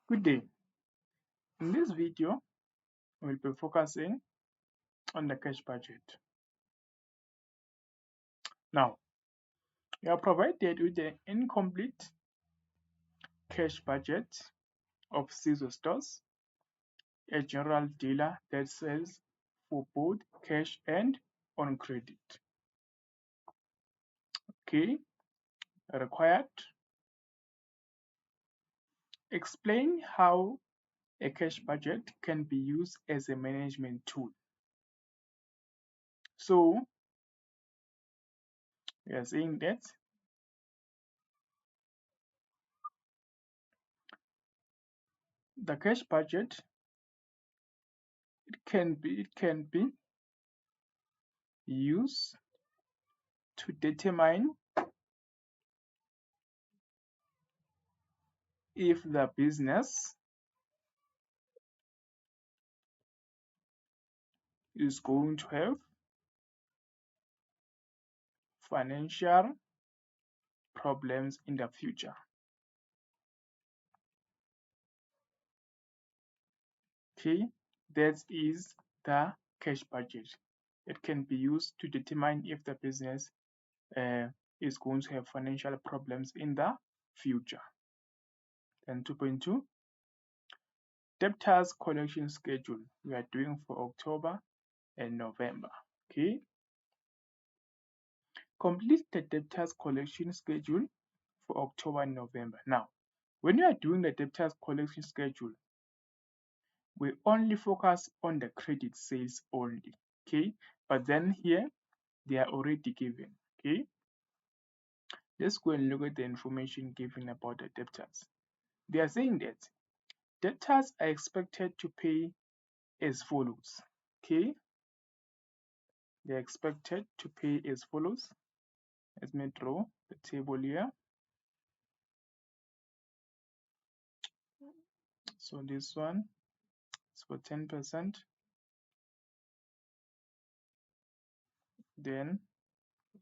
Good day. In this video, we'll be focusing on the cash budget. Now, you are provided with an incomplete cash budget of Caesar Stores, a general dealer that sells for both cash and on credit. Okay, required. Explain how a cash budget can be used as a management tool. So, we are saying that the cash budget can be used to determine if the business is going to have financial problems in the future. Okay, that is the cash budget. It can be used to determine if the business is going to have financial problems in the future. Then 2.2, debtors collection schedule. We are doing for October and November. Okay, complete the debtors collection schedule for October and November. Now, when you are doing the debtors collection schedule, we only focus on the credit sales only. Okay, but then here they are already given. Okay, let's go and look at the information given about the debtors. They are saying that debtors are expected to pay as follows. Okay, they are expected to pay as follows. Let me draw the table here. So this one is for 10%, then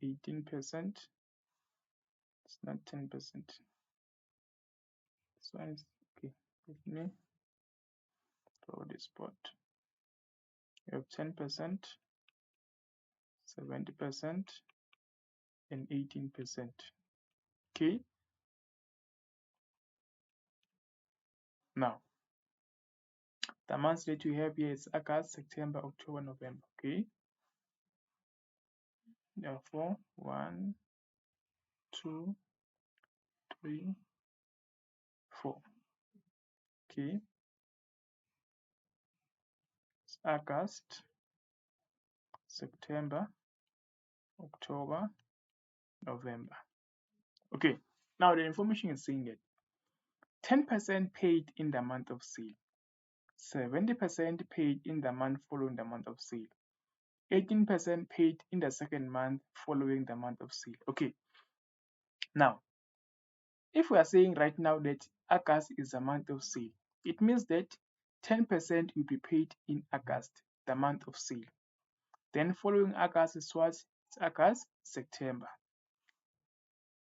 18%. It's not 10%. This one is okay. Let me draw this part. You have 10%, 70%, and 18%. Okay. Now, the months that we have here is August, September, October, November. Okay. Therefore, 1, 2, 3, 4. Okay. It's August, September, October, November. Okay. Now the information is saying that 10% paid in the month of sale, 70% paid in the month following the month of sale, 18% paid in the second month following the month of sale. Okay. Now, if we are saying right now that August is a month of sale, it means that 10% will be paid in August, the month of sale. Then following August is what? It's August, September.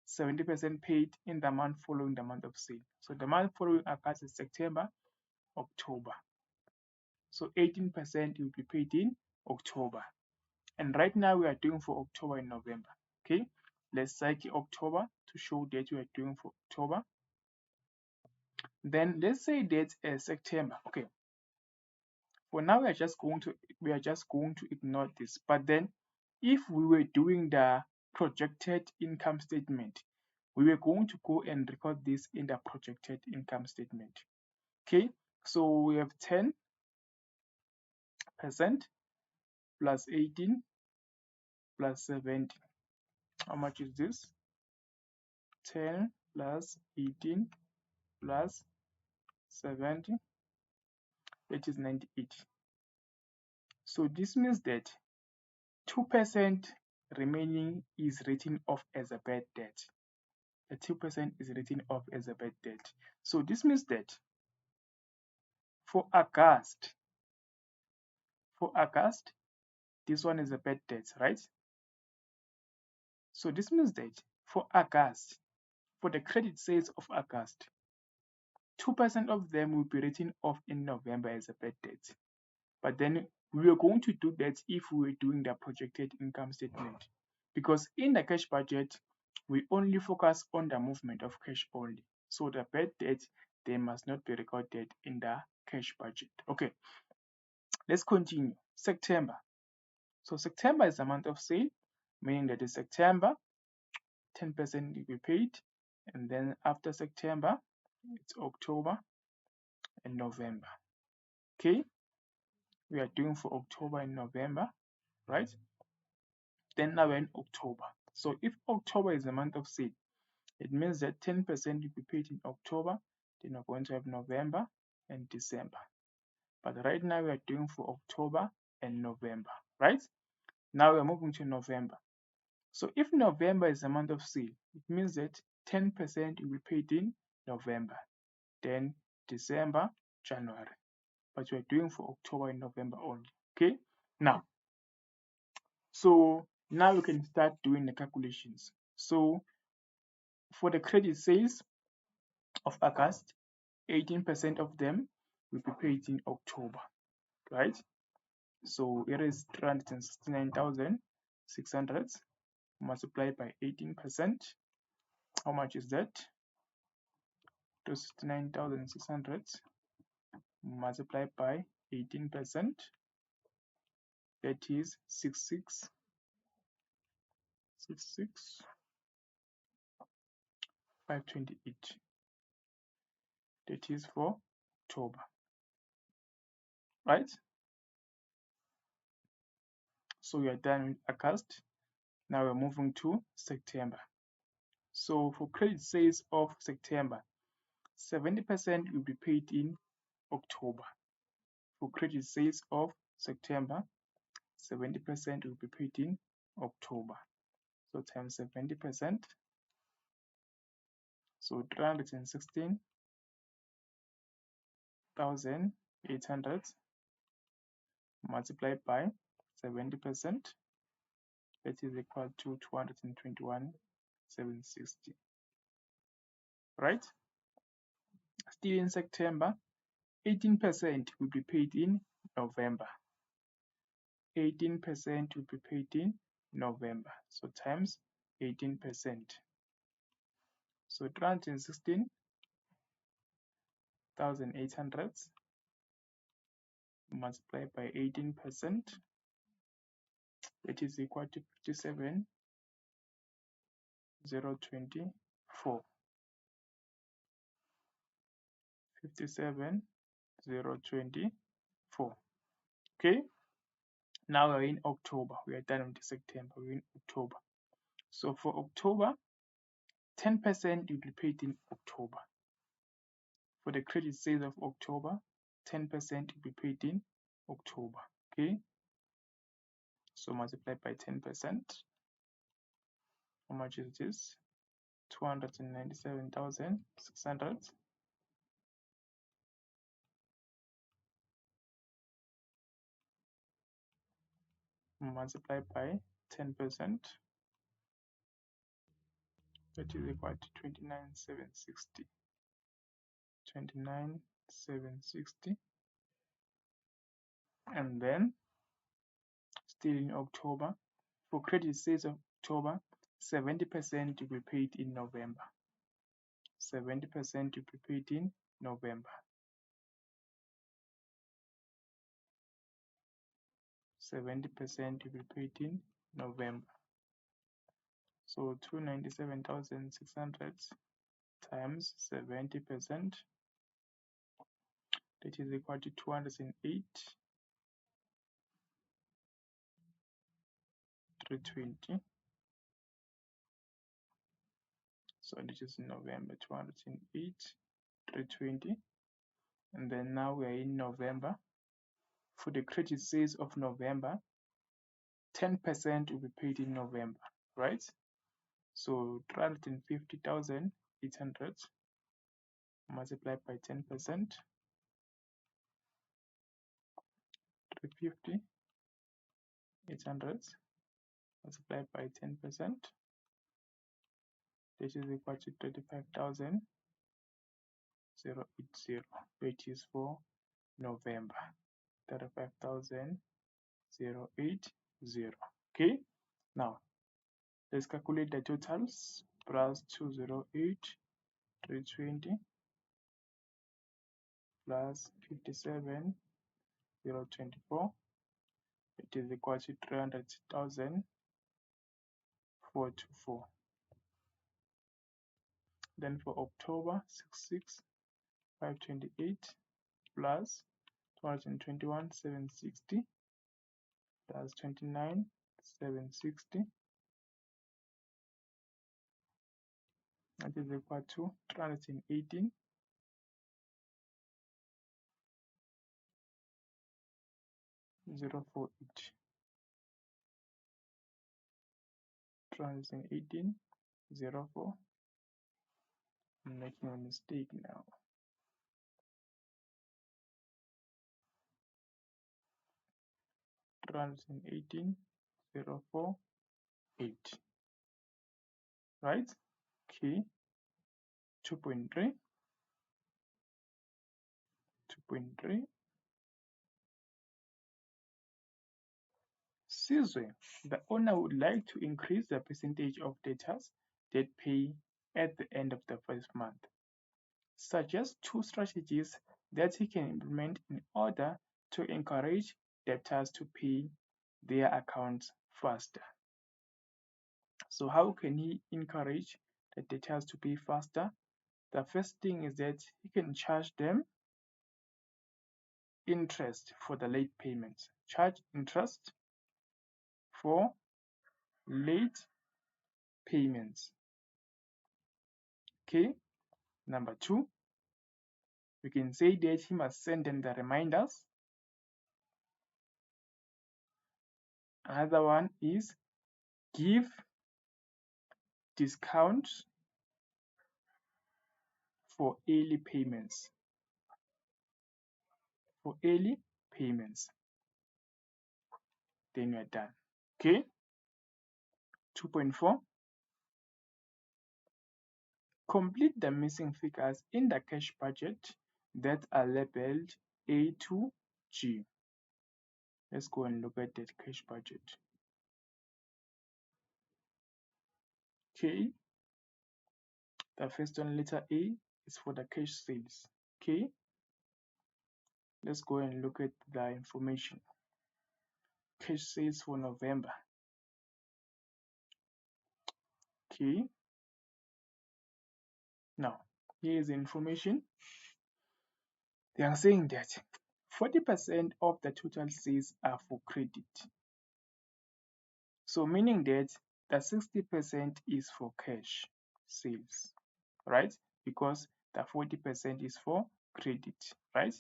70% paid in the month following the month of sale. So the month following August is September, October. So 18% will be paid in October. And right now we are doing for October and November. Okay, let's cycle October to show that we are doing for October. Then let's say that September. Okay, for now we are just going to ignore this. But then if we were doing the projected income statement, we were going to go and record this in the projected income statement. Okay, so we have 10% plus 18 plus 70. How much is this? 10 plus 18 plus 70, that is 98. So this means that 2% remaining is written off as a bad debt. The 2% is written off as a bad debt. So this means that for August, this one is a bad debt, right? So this means that for August, for the credit sales of August, 2% of them will be written off in November as a bad debt. But then we are going to do that if we were doing the projected income statement. Because in the cash budget, we only focus on the movement of cash only. So the bad debt, they must not be recorded in the cash budget. Okay, let's continue. September. So September is the month of sale, meaning that in September, 10% will be paid. And then after September, it's October and November. Okay, we are doing for October and November, right? Then now we're in October. So if October is the month of sale, it means that 10% will be paid in October. Then we're going to have November and December. But right now we are doing for October and November, right? Now we're moving to November. So if November is the month of sale, it means that 10% will be paid in November, then December, January. But we're doing for October and November only. Okay? Now, so now we can start doing the calculations. So for the credit sales of August, 18% of them will be paid in October, right? So it is 369,600 multiplied by 18%. How much is that? 269,600 multiplied by 18%. That is 528. That is for October, right? So we are done with August. Now we're moving to September. So for credit sales of September, 70% will be paid in October. For credit sales of September, 70% will be paid in October. So times 70%, so 316,800 multiplied by 70%, that is equal to 221,760. Right? Still in September, 18% will be paid in November. 18% will be paid in November. So times 18%. So 316,800 multiplied by 18%, that is equal to 57,024. 57,024. Okay, now we're in October. We are done with September. We're in October. So for October, 10% will be paid in October. For the credit sales of October, 10% will be paid in October. Okay, so multiplied by 10%. How much is this? 297,600. Multiplied by 10%, that is equal to 29,760. 29,760. And then still in October, for credit sales of October, 70% will be paid in November. 70% will be paid in November. 70% will be paid in November. So 297,600 times 70%, that is equal to 208,320. So this is November, 208,320. And then now we are in November. For the credit sales of November, 10% will be paid in November, right? So 350,800 multiplied by 10%, 350,800 multiplied by 10%, this is equal to 080, which is for November. 35,080. Okay, now let's calculate the totals. Plus 208,320 plus 57,024. It is equal to 300,424. Then for October, 66,528 plus 221,760 plus 29,760. That is equal to 318,048. 318,048. I'm making a mistake now. 318,048. Right? Okay. 2.3. 2.3. Sizwe, the owner would like to increase the percentage of debtors that pay at the end of the first month. Suggest 2 strategies that he can implement in order to encourage debtors to pay their accounts faster. So how can he encourage the debtors to pay faster? The first thing is that he can charge them interest for the late payments. Charge interest for late payments. Okay. Number 2, we can say that he must send them the reminders. Another one is give discounts for early payments. For early payments. Then we're done. Okay. 2.4. Complete the missing figures in the cash budget that are labeled A to G. Let's go and look at that cash budget. Okay. The first one, letter A, is for the cash sales. Okay. Let's go and look at the information. Cash sales for November. Okay. Now, here is the information. They are saying that 40% of the total sales are for credit. So meaning that the 60% is for cash sales, right? Because the 40% is for credit, right?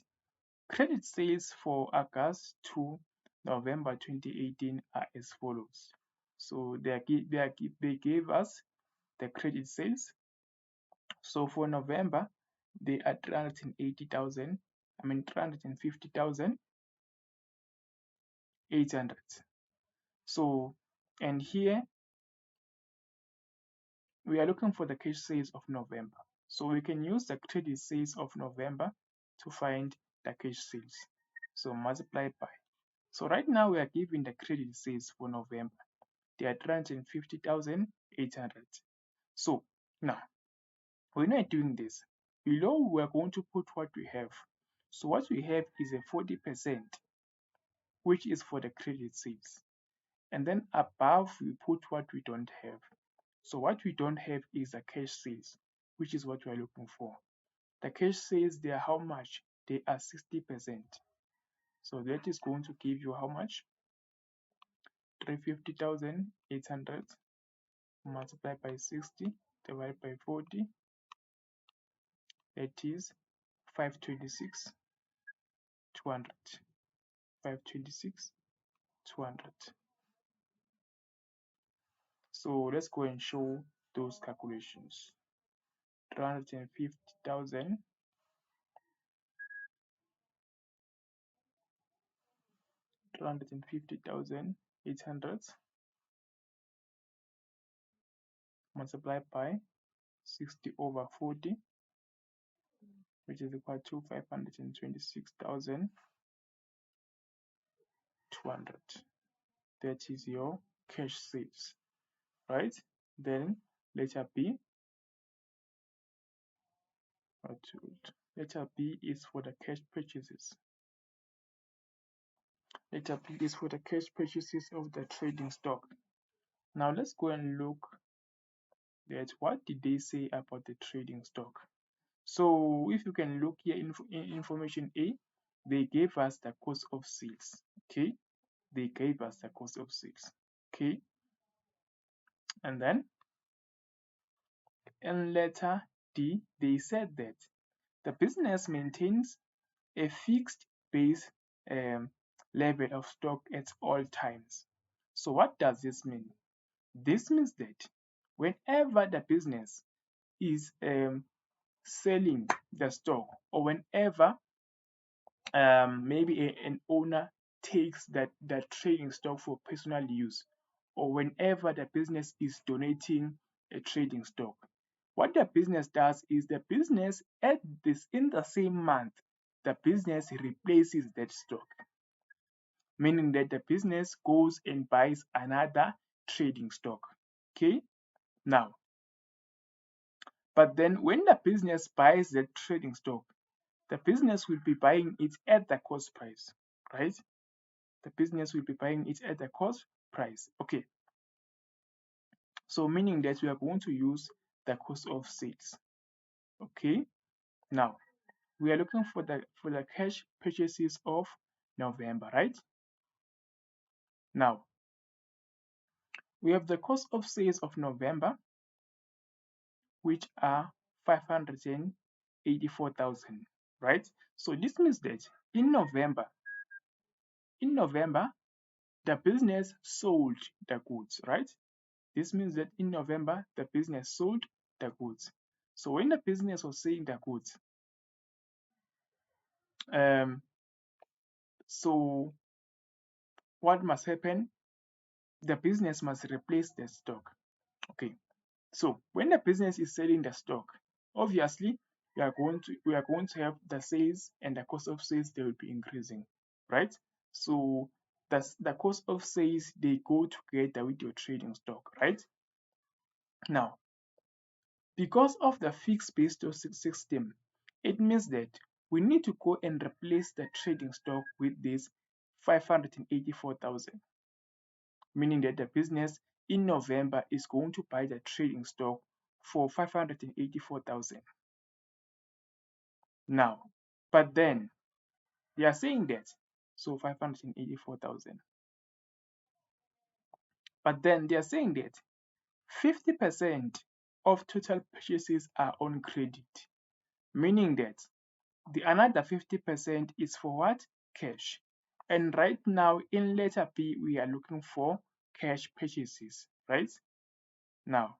Credit sales for August to November 2018 are as follows. So they gave us the credit sales. So for November, they are 350,800. So, and here we are looking for the cash sales of November. So we can use the credit sales of November to find the cash sales. So multiply by. So right now we are given the credit sales for November. They are 350,800. So now, when we're doing this, below we are going to put what we have. So what we have is a 40%, which is for the credit sales. And then above we put what we don't have. So what we don't have is the cash sales, which is what we are looking for. The cash sales, they are how much? They are 60%. So that is going to give you how much? 350,800 multiplied by 60 divided by 40. That is 526,200. 526,200. So let's go and show those calculations. 350,000 800 multiplied by 60 over 40. which is equal to 526,200. That is your cash sales, right? Then letter B, letter B is for the cash purchases. Letter B is for the cash purchases of the trading stock. Now let's go and look at what did they say about the trading stock. So if you can look here in information A, they gave us the cost of sales. Okay, they gave us the cost of sales. Okay, and then in letter D, they said that the business maintains a fixed base level of stock at all times. So what does this mean? This means that whenever the business is selling the stock, or whenever maybe an owner takes that trading stock for personal use, or whenever the business is donating a trading stock, what the business does is the business in the same month, the business replaces that stock, meaning that the business goes and buys another trading stock. Okay, now, but then when the business buys that trading stock, the business will be buying it at the cost price, right? The business will be buying it at the cost price. Okay, so meaning that we are going to use the cost of sales. Okay, now we are looking for the cash purchases of November, right? Now we have the cost of sales of November, which are 584,000, right? So this means that in November, the business sold the goods, right? This means that in November, the business sold the goods. So when the business was selling the goods, so what must happen? The business must replace the stock. Okay. So when the business is selling the stock, obviously we are going to have the sales, and the cost of sales, they will be increasing, right? So that's the cost of sales, they go together with your trading stock, right? Now, because of the fixed base system, it means that we need to go and replace the trading stock with this 584,000, meaning that the business in November is going to buy the trading stock for 584,000. Now, but then they are saying that, so 584,000. But then they are saying that 50% of total purchases are on credit, meaning that the another 50% is for what? Cash. And right now in letter B, we are looking for cash purchases, right? Now,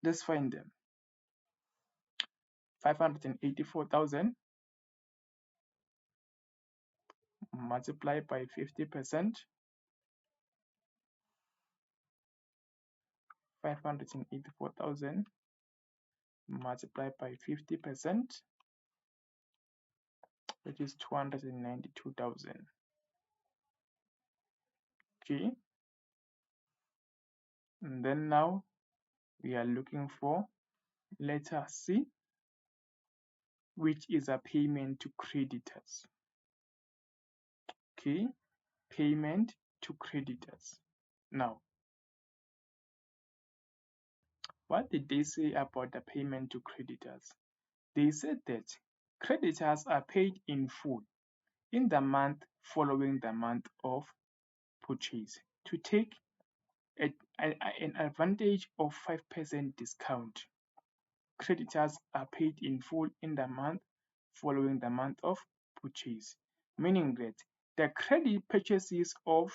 let's find them. 584,000 multiplied by 50%. 584,000 multiplied by 50%, which is 292,000. Okay. And then now we are looking for letter C, which is a payment to creditors. Okay, payment to creditors. Now, what did they say about the payment to creditors? They said that creditors are paid in full in the month following the month of purchase to take an advantage of 5% discount. Creditors are paid in full in the month following the month of purchase, meaning that the credit purchases of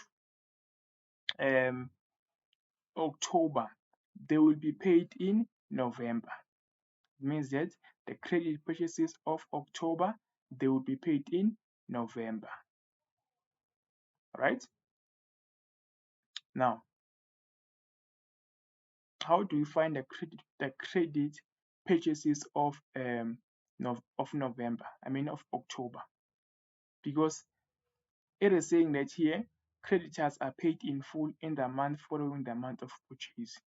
October, they will be paid in November. It means that the credit purchases of October, they will be paid in November, right? Now, how do you find the credit purchases of of November, of October, because it is saying that here creditors are paid in full in the month following the month of purchase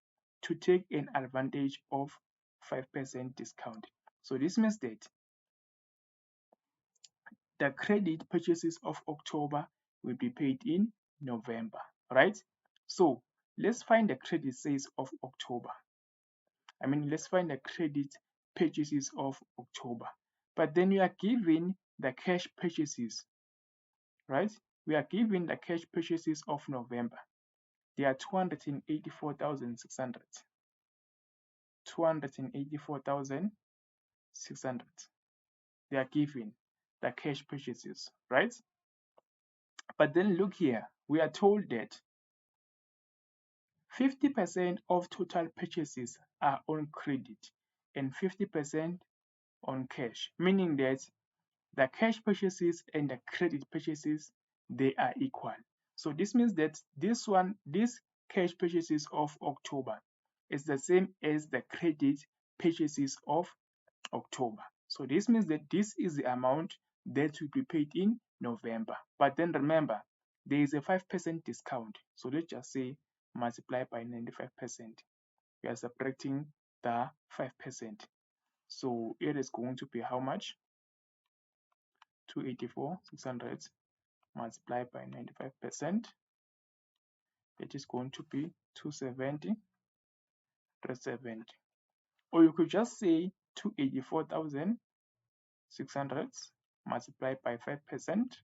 to take an advantage of 5% discount. So this means that the credit purchases of October will be paid in November, right? So let's find the credit sales of October. Let's find the credit purchases of October. But then we are given the cash purchases, right? We are given the cash purchases of November. They are 284,600. 284,600. They are given the cash purchases, right? But then look here, we are told that 50% of total purchases are on credit and 50% on cash, meaning that the cash purchases and the credit purchases, they are equal. So this means that this cash purchases of October is the same as the credit purchases of October. So this means that this is the amount that will be paid in November. But then remember, there is a 5% discount. So let's just say multiply by 95%. We are subtracting the 5%. So it is going to be how much? 284,600 multiplied by 95%. It is going to be 270, 370. Or you could just say 284,600 multiplied by 5%.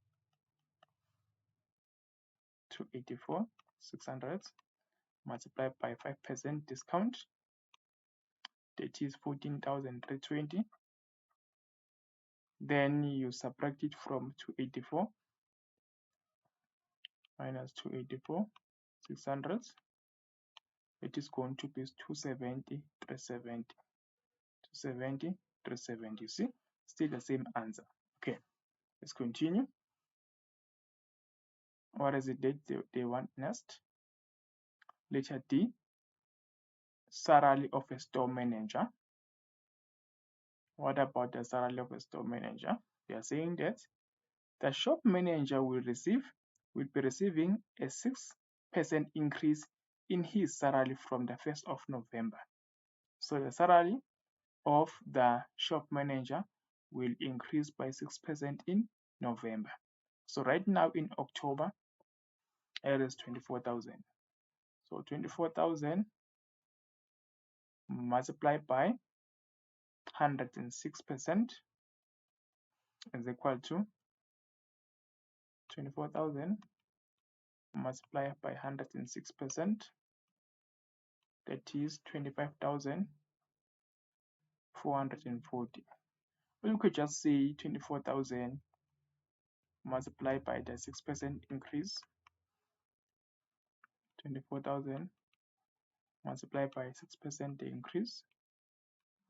284,600 multiplied by 5% discount. That is 14,320. Then you subtract it from 284 minus 284,600. It is going to be 270, 370. 270, 370. You see, still the same answer. Okay, let's continue. What is it that they want next? Letter D, salary of a store manager. What about the salary of a store manager? They are saying that the shop manager will be receiving a 6% increase in his salary from the 1st of November. So the salary of the shop manager will increase by 6% in November. So right now in October, it is 24,000. So 24,000 multiplied by 106% is equal to 24,000 multiplied by 106%. That is 25,440. Or you could just say 24,000 multiplied by the 6% increase. 24,000 multiplied by 6% increase,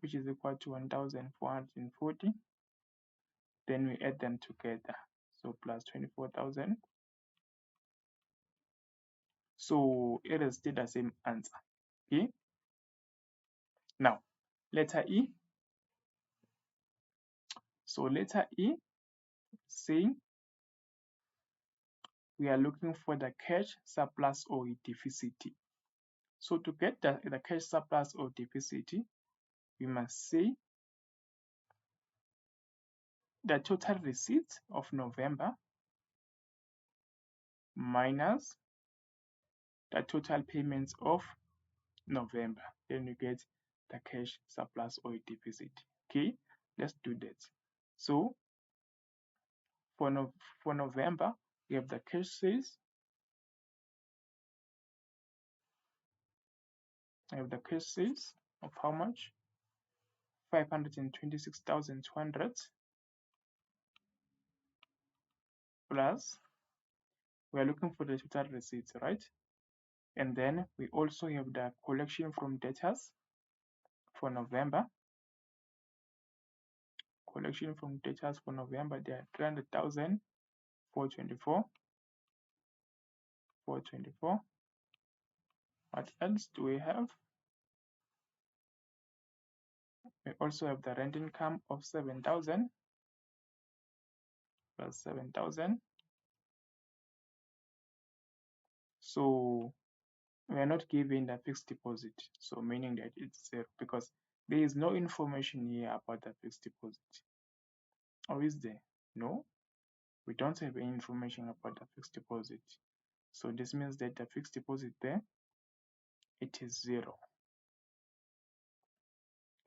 which is equal to 1,440. Then we add them together. So plus 24,000. So it is still the same answer. Okay. Now, letter E. So letter E saying we are looking for the cash surplus or deficit. So to get the cash surplus or deficit, we must say the total receipts of November minus the total payments of November. Then you get the cash surplus or deficit. Okay, let's do that. So for November, we have the cash sales. I have the cash sales of how much? 526,200 plus we are looking for the total receipts, right? And then we also have the collection from debtors for November. Collection from debtors for November, they are 300,000, 424. 424. What else do we have? We also have the rent income of 7,000 plus 7,000. So we are not given the fixed deposit, so meaning that it's zero because there is no information here about the fixed deposit. Or is there? No, we don't have any information about the fixed deposit. So this means that the fixed deposit there, it is zero.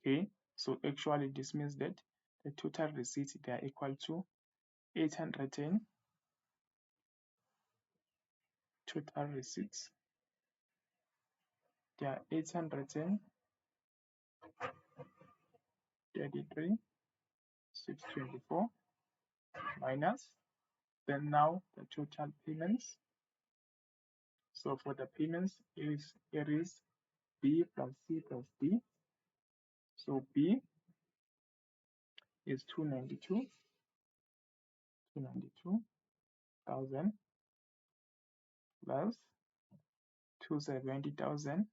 Okay, so actually this means that the total receipts, they are equal to 810 total receipts. They are 833,624 minus, then now the total payments. So for the payments, it is B plus C plus D. So B is 292,000 plus 270,000,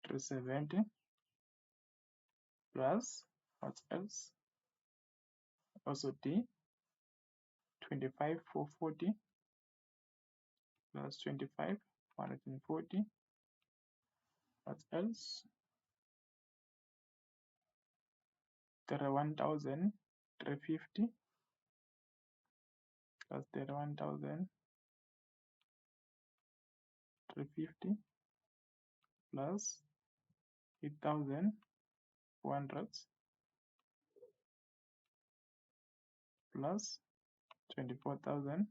370 plus what else? Also D, 25,440 plus 25,440. What else? 31,350 plus 31,350 plus 8,400 plus 24,000.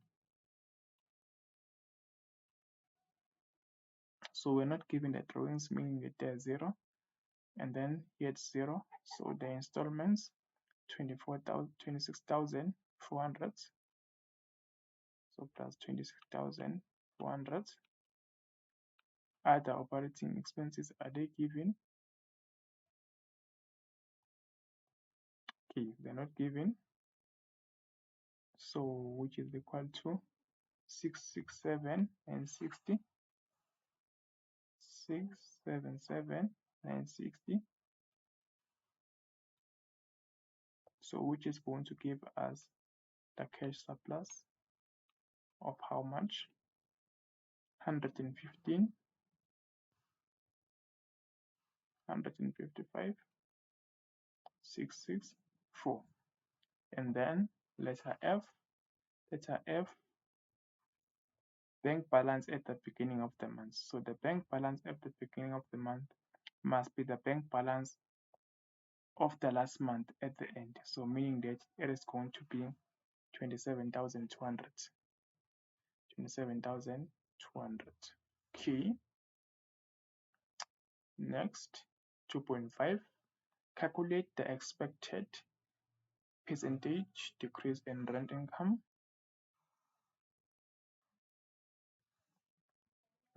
So we're not given the drawings, meaning that they're zero, and then here it's zero. So the installments 26,400. So plus 26,400. Other operating expenses, are they given? Okay, they're not given. So which is equal to 667 and 60. 677 and 60. So which is going to give us the cash surplus of how much? 115, 155, 664. And then letter F, bank balance at the beginning of the month. So the bank balance at the beginning of the month must be the bank balance of the last month at the end. So meaning that it is going to be 27,200. 27,200. Okay. Next, 2.5. Calculate the expected percentage decrease in rent income.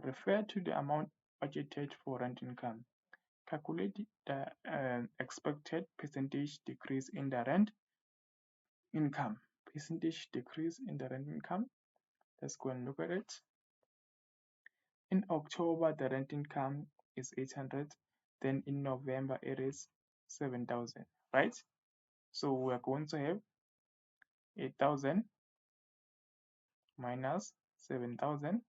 Refer to the amount budgeted for rent income. Calculate the expected percentage decrease in the rent income. Percentage decrease in the rent income. Let's go and look at it. In October, the rent income is 800. Then in November, it is 7,000, right? So we're going to have 8,000 minus 7,000,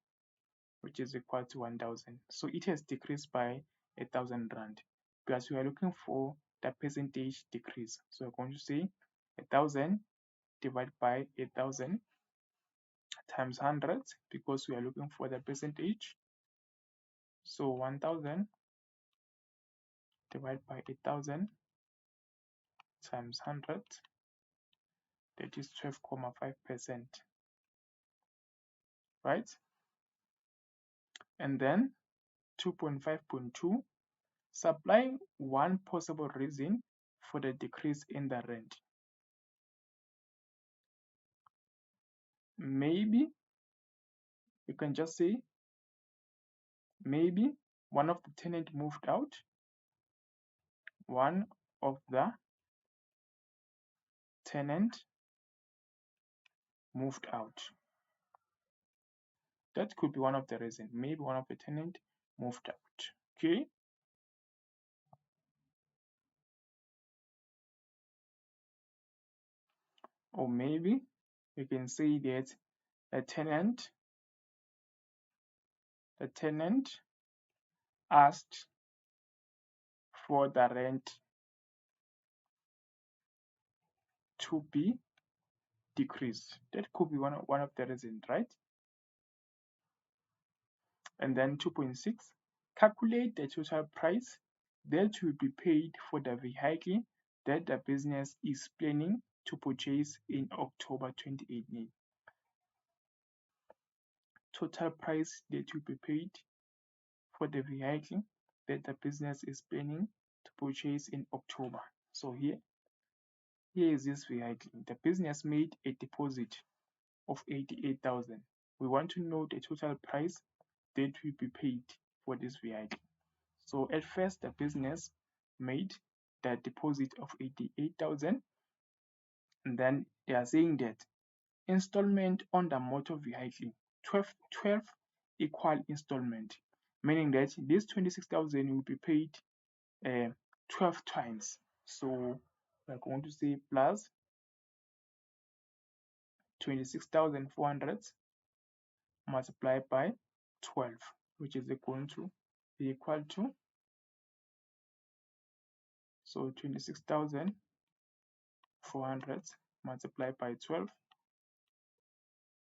which is equal to 1,000. So it has decreased by 8,000 rand because we are looking for the percentage decrease. So we're going to say 1,000 divided by 8,000 times 100 because we are looking for the percentage. So 1,000 divided by 8,000 times 100, that is 12.5%, right? And then 2.5.2, supply one possible reason for the decrease in the rent. Maybe you can just say maybe one of the tenant moved out. One of the tenant moved out. That could be one of the reasons. Maybe one of the tenant moved out. Okay. Or maybe you can say that the tenant asked for the rent to be decreased. That could be one of the reasons, right? And then 2.6, calculate the total price that will be paid for the vehicle that the business is planning to purchase in October 2018. Total price that will be paid for the vehicle that the business is planning to purchase in October. So here is this vehicle. The business made a deposit of 88,000. We want to know the total price that will be paid for this vehicle. So at first, the business made the deposit of 88,000, and then they are saying that installment on the motor vehicle 12 equal installment, meaning that this 26,000 will be paid 12 times. So we're going to say plus 26,400 multiplied by 12, which is going to be equal to, so 26,400 multiplied by 12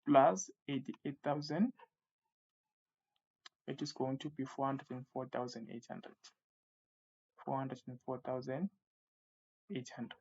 plus 88,000, it is going to be 404,800. 404,800.